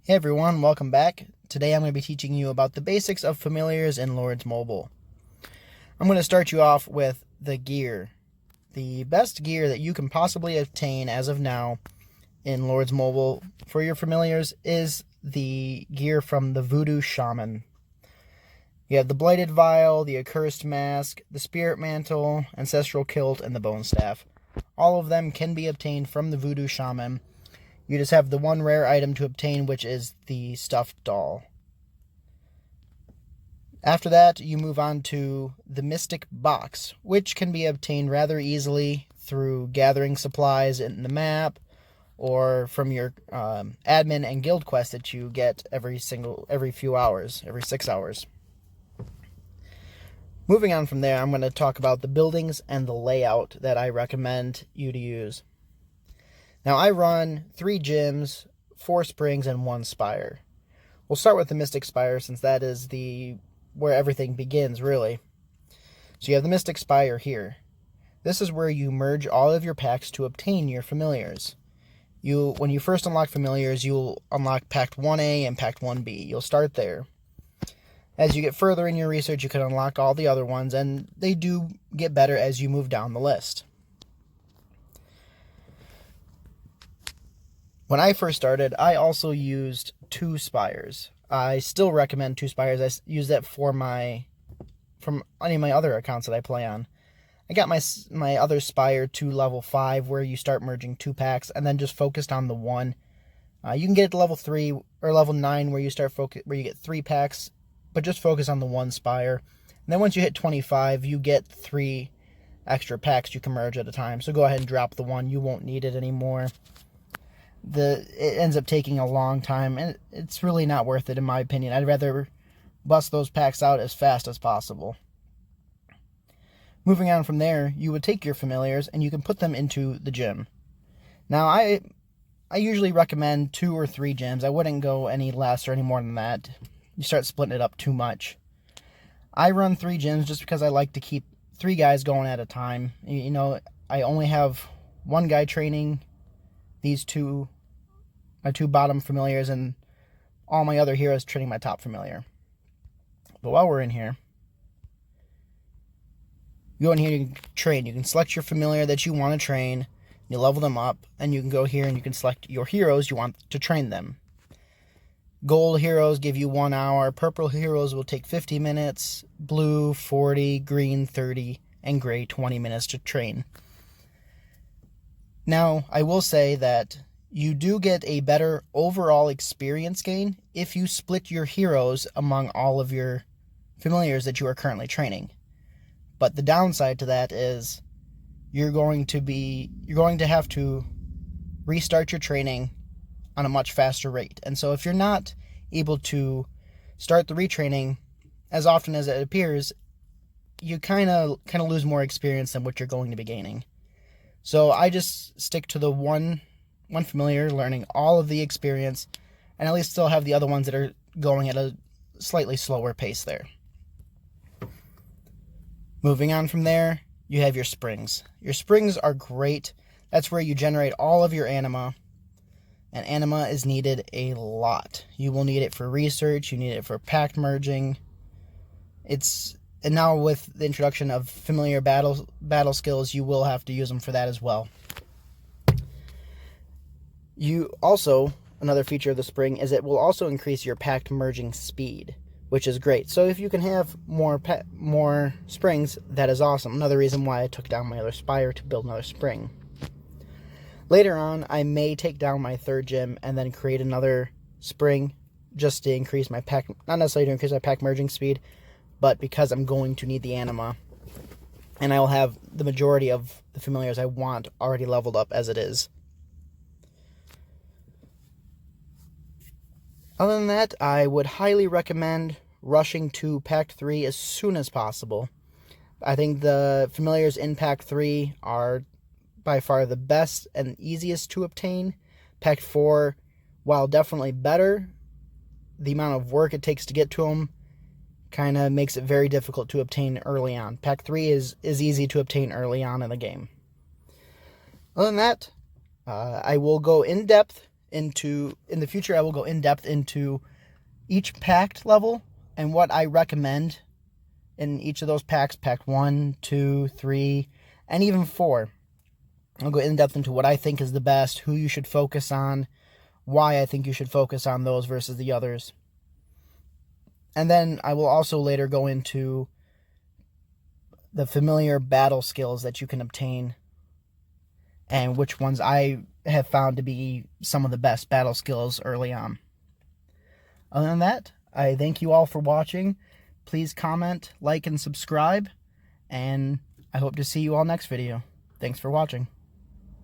Hey everyone, welcome back. Today I'm going to be teaching you about the basics of familiars in Lords Mobile. I'm going to start you off with the gear. The best gear that you can possibly obtain as of now in Lords Mobile for your familiars is the gear from the Voodoo Shaman. You have the Blighted Vial, the Accursed Mask, the Spirit Mantle, Ancestral Kilt, and the Bone Staff. All of them can be obtained from the Voodoo Shaman. You just have the one rare item to obtain, which is the stuffed doll. After that, you move on to the Mystic Box, which can be obtained rather easily through gathering supplies in the map or from your admin and guild quest that you get every few hours, every 6 hours. Moving on from there, I'm going to talk about the buildings and the layout that I recommend you to use. Now, I run 3 gyms, 4 springs, and 1 spire. We'll start with the Mystic Spire since that is where everything begins, really. So you have the Mystic Spire here. This is where you merge all of your packs to obtain your familiars. When you first unlock familiars, you'll unlock Pact 1A and Pact 1B. You'll start there. As you get further in your research, you can unlock all the other ones, and they do get better as you move down the list. When I first started, I also used 2 spires. I still recommend 2 spires. I use that from any of my other accounts that I play on. I got my other spire to level 5, where you start merging 2 packs, and then just focused on the one. You can get it to level 3 or level 9, where you get 3 packs, but just focus on the 1 spire. And then once you hit 25, you get 3 extra packs you can merge at a time. So go ahead and drop the 1. You won't need it anymore. It ends up taking a long time, and it's really not worth it in my opinion. I'd rather bust those packs out as fast as possible. Moving on from there, you would take your familiars and you can put them into the gym. Now, I usually recommend 2 or 3 gyms. I wouldn't go any less or any more than that. You start splitting it up too much. I run 3 gyms just because I like to keep 3 guys going at a time. You know, I only have 1 guy training my 2 bottom familiars, and all my other heroes training my top familiar. But while we're in here, you go in here and you can train. You can select your familiar that you want to train, you level them up, and you can go here and you can select your heroes you want to train them. Gold heroes give you 1 hour, purple heroes will take 50 minutes, blue 40, green 30, and gray 20 minutes to train. Now, I will say that you do get a better overall experience gain if you split your heroes among all of your familiars that you are currently training. But the downside to that is you're going to have to restart your training on a much faster rate. And so if you're not able to start the retraining as often as it appears, you kind of lose more experience than what you're going to be gaining. So I just stick to the one familiar, learning all of the experience, and at least still have the other ones that are going at a slightly slower pace there. Moving on from there, you have your springs. Your springs are great. That's where you generate all of your anima, and anima is needed a lot. You will need it for research, you need it for pact merging. And now with the introduction of familiar battle skills, you will have to use them for that as well. Another feature of the spring is it will also increase your pact merging speed, which is great. So if you can have more springs, that is awesome. Another reason why I took down my other spire to build another spring. Later on, I may take down my 3rd gym and then create another spring just to increase my pact, not necessarily to increase my pact merging speed, but because I'm going to need the anima, and I will have the majority of the familiars I want already leveled up as it is. Other than that, I would highly recommend rushing to Pact 3 as soon as possible. I think the familiars in Pact 3 are by far the best and easiest to obtain. Pact 4, while definitely better, the amount of work it takes to get to them kind of makes it very difficult to obtain early on. Pact 3 is easy to obtain early on in the game. Other than that, I will go in depth in the future, I will go in depth into each pact level and what I recommend in each of those packs, pack 1, 2, 3, and even 4. I'll go in depth into what I think is the best, who you should focus on, why I think you should focus on those versus the others. And then I will also later go into the familiar battle skills that you can obtain and which ones I have found to be some of the best battle skills early on. Other than that, I thank you all for watching. Please comment, like, and subscribe, and I hope to see you all next video. Thanks for watching.